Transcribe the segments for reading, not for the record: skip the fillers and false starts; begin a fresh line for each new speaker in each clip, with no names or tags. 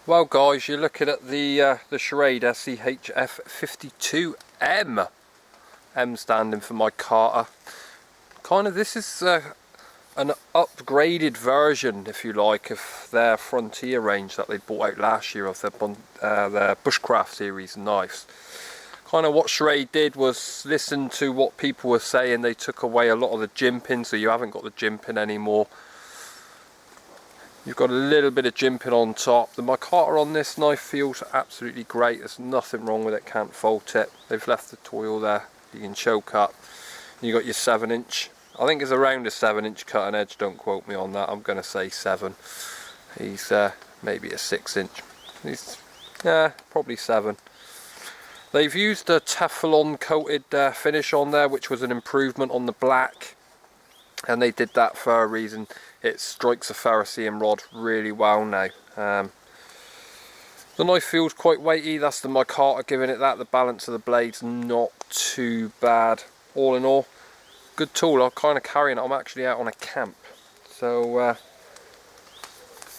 Well guys, you're looking at the Schrade Schf 52M. M standing for my Carter. This is an upgraded version, if you like, of their Frontier range that they bought out last year of their Bushcraft series knives. What Schrade did was listen to what people were saying. They took away a lot of the jimping, so you haven't got the jimping anymore. You've got a little bit of jimping on top. The micarta on this knife feels absolutely great. There's nothing wrong with it, can't fault it. They've left the toil there, you can choke up. You got your 7-inch. I think it's around a 7-inch cutting edge, don't quote me on that. I'm going to say 7. He's maybe a 6-inch. He's probably 7. They've used a Teflon coated finish on there, which was an improvement on the black. And they did that for a reason. It strikes a ferrocerium rod really well now. The knife feels quite weighty. That's the micarta giving it that. The balance of the blade's not too bad. All in all, good tool. I'm kind of carrying it. I'm actually out on a camp. So,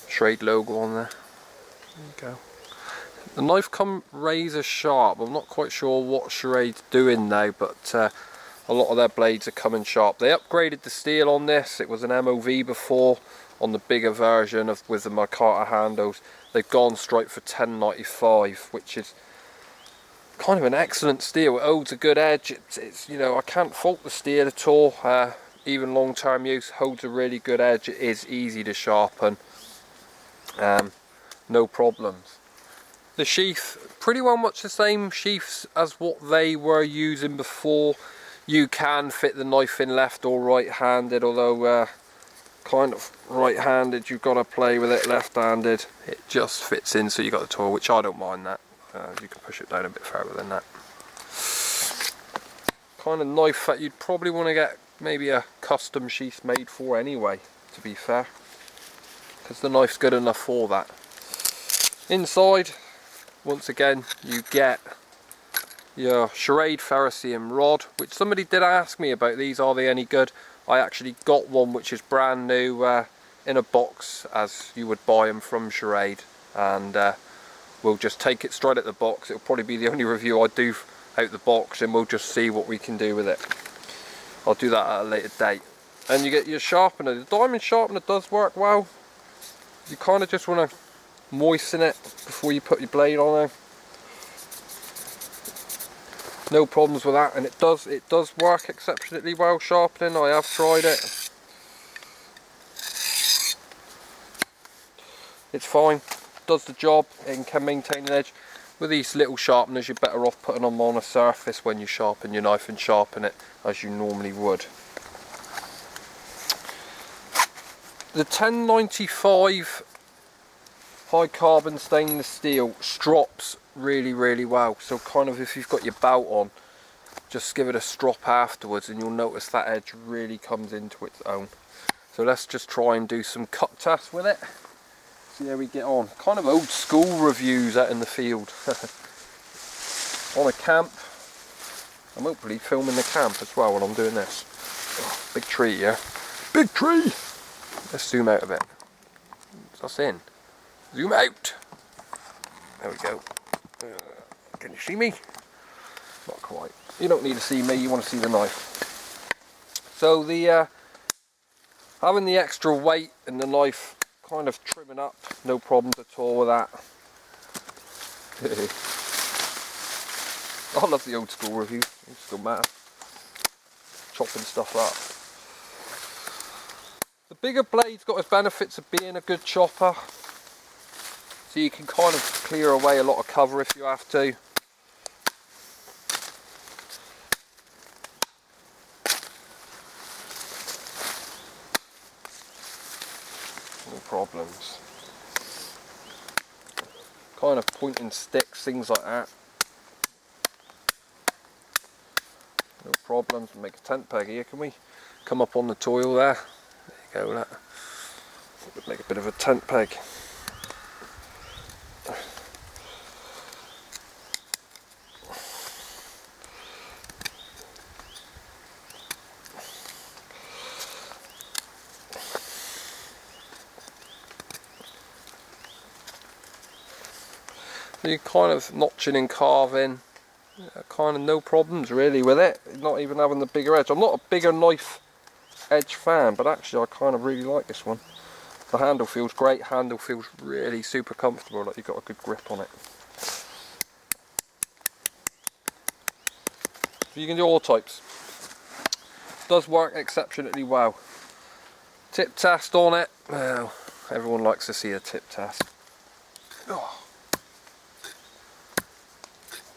Schrade logo on there. There you go. The knife come razor sharp. I'm not quite sure what Schrade's doing now, but a lot of their blades are coming sharp. They upgraded the steel on this. It was an MOV before on the bigger version with the micarta handles. They've gone straight for 1095, which is kind of an excellent steel. It holds a good edge. It's you know, I can't fault the steel at all. Even long-term use, holds a really good edge. It is easy to sharpen. No problems. The sheath, pretty well much the same sheaths as what they were using before. You can fit the knife in left or right-handed, although kind of right-handed, you've got to play with it. Left-handed, it just fits in, so you got the tool, which I don't mind that. You can push it down a bit further than that. Kind of knife that you'd probably want to get maybe a custom sheath made for anyway, to be fair, because the knife's good enough for that. Inside, once again, you get your Schrade ferrocerium rod, which somebody did ask me about these, are they any good? I actually got one which is brand new in a box, as you would buy them from Schrade, and we'll just take it straight out the box. It'll probably be the only review I do out the box, and we'll just see what we can do with it. I'll do that at a later date. And you get your sharpener. The diamond sharpener does work well. You kind of just want to moisten it before you put your blade on there. No problems with that, and it does work exceptionally well sharpening. I have tried it. It's fine, does the job, it can maintain an edge. With these little sharpeners, you're better off putting them on a surface when you sharpen your knife and sharpen it as you normally would. The 1095 high carbon stainless steel strops really well, so kind of if you've got your belt on, just give it a strop afterwards and you'll notice that edge really comes into its own. So let's just try and do some cut tests with it, see how we get on. Kind of old school reviews out in the field. On a camp. I'm hopefully filming the camp as well while I'm doing this. Oh, big tree here, big tree. Let's zoom out a bit. That's in. Zoom out. There we go. Can you see me? Not quite. You don't need to see me, you want to see the knife. So the having the extra weight in the knife kind of trimming up, no problems at all with that. I love the old school reviews, it still matter. Chopping stuff up. The bigger blade's got its benefits of being a good chopper. So you can kind of clear away a lot of cover if you have to. No problems. Kind of pointing sticks, things like that. No problems. Make a tent peg here, can we? Come up on the toil there. There you go, that. Would make a bit of a tent peg. You kind of notching and carving, kind of no problems really with it. Not even having the bigger edge. I'm not a bigger knife edge fan, but actually I kind of really like this one. The handle feels great. Handle feels really super comfortable. Like you've got a good grip on it. So you can do all types. Does work exceptionally well. Tip test on it. Well, everyone likes to see a tip test. Oh.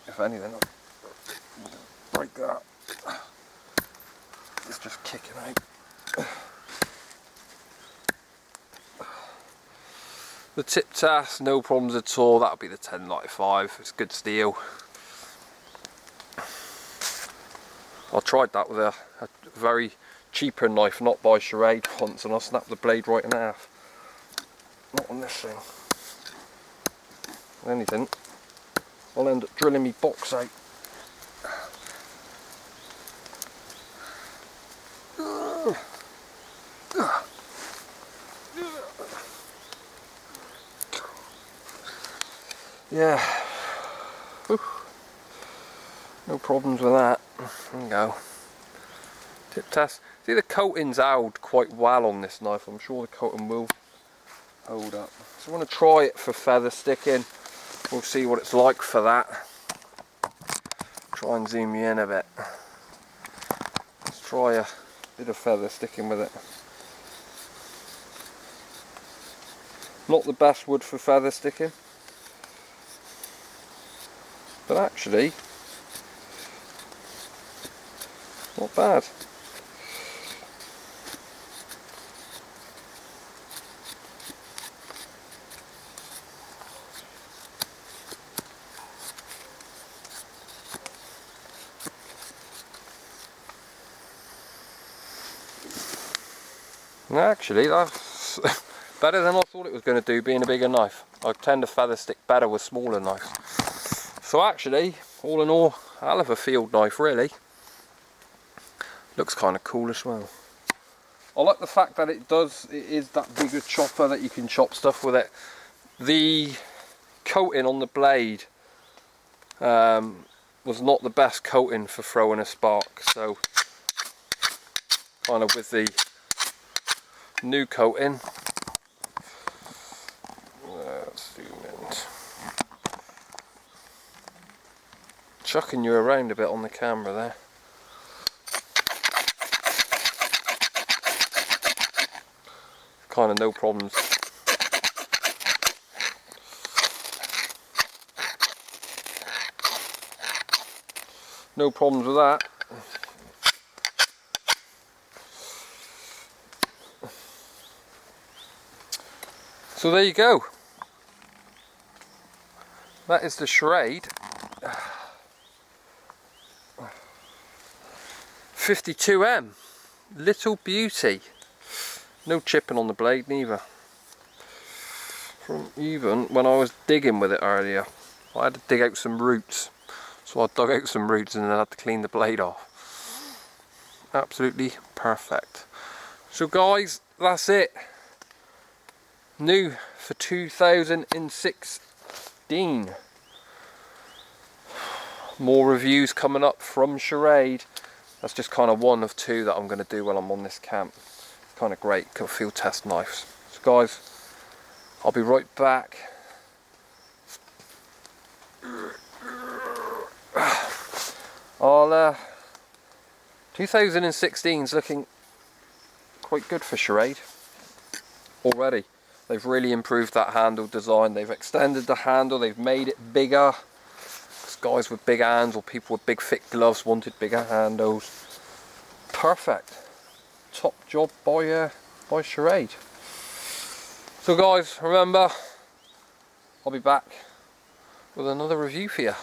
If anything, I'll break that. It's just kicking out. The tip test, no problems at all. That'll be the 1095. It's good steel. I tried that with a very cheaper knife, not by Schrade once, and I snapped the blade right in half. Not on this thing. If anything, I'll end up drilling me box out. Yeah. Whew. No problems with that. There we go. Tip test. See, the coating's held quite well on this knife. I'm sure the coating will hold up. So I want to try it for feather sticking. We'll see what it's like for that. Try and zoom you in a bit. Let's try a bit of feather sticking with it. Not the best wood for feather sticking, but actually not bad. Actually, that's better than I thought it was going to do, being a bigger knife. I tend to feather stick better with smaller knives. So actually, all in all, hell of a field knife really. Looks kind of cool as well. I like the fact that it is that bigger chopper that you can chop stuff with it. The coating on the blade was not the best coating for throwing a spark, so kind of with the new coating, let's zoom in. Chucking you around a bit on the camera there. Kind of no problems. No problems with that. So there you go. That is the Schrade 52M. Little beauty. No chipping on the blade neither. From even when I was digging with it earlier, I had to dig out some roots. So I dug out some roots and then I had to clean the blade off. Absolutely perfect. So guys, that's it. New for 2016. More reviews coming up from Schrade. That's just kind of one of two that I'm going to do while I'm on this camp. It's kind of great, field test knives. So guys, I'll be right back. 2016 is looking quite good for Schrade already. They've really improved that handle design. They've extended the handle, they've made it bigger. Guys with big hands or people with big thick gloves wanted bigger handles. Perfect. Top job by Schrade. So guys, remember, I'll be back with another review for you.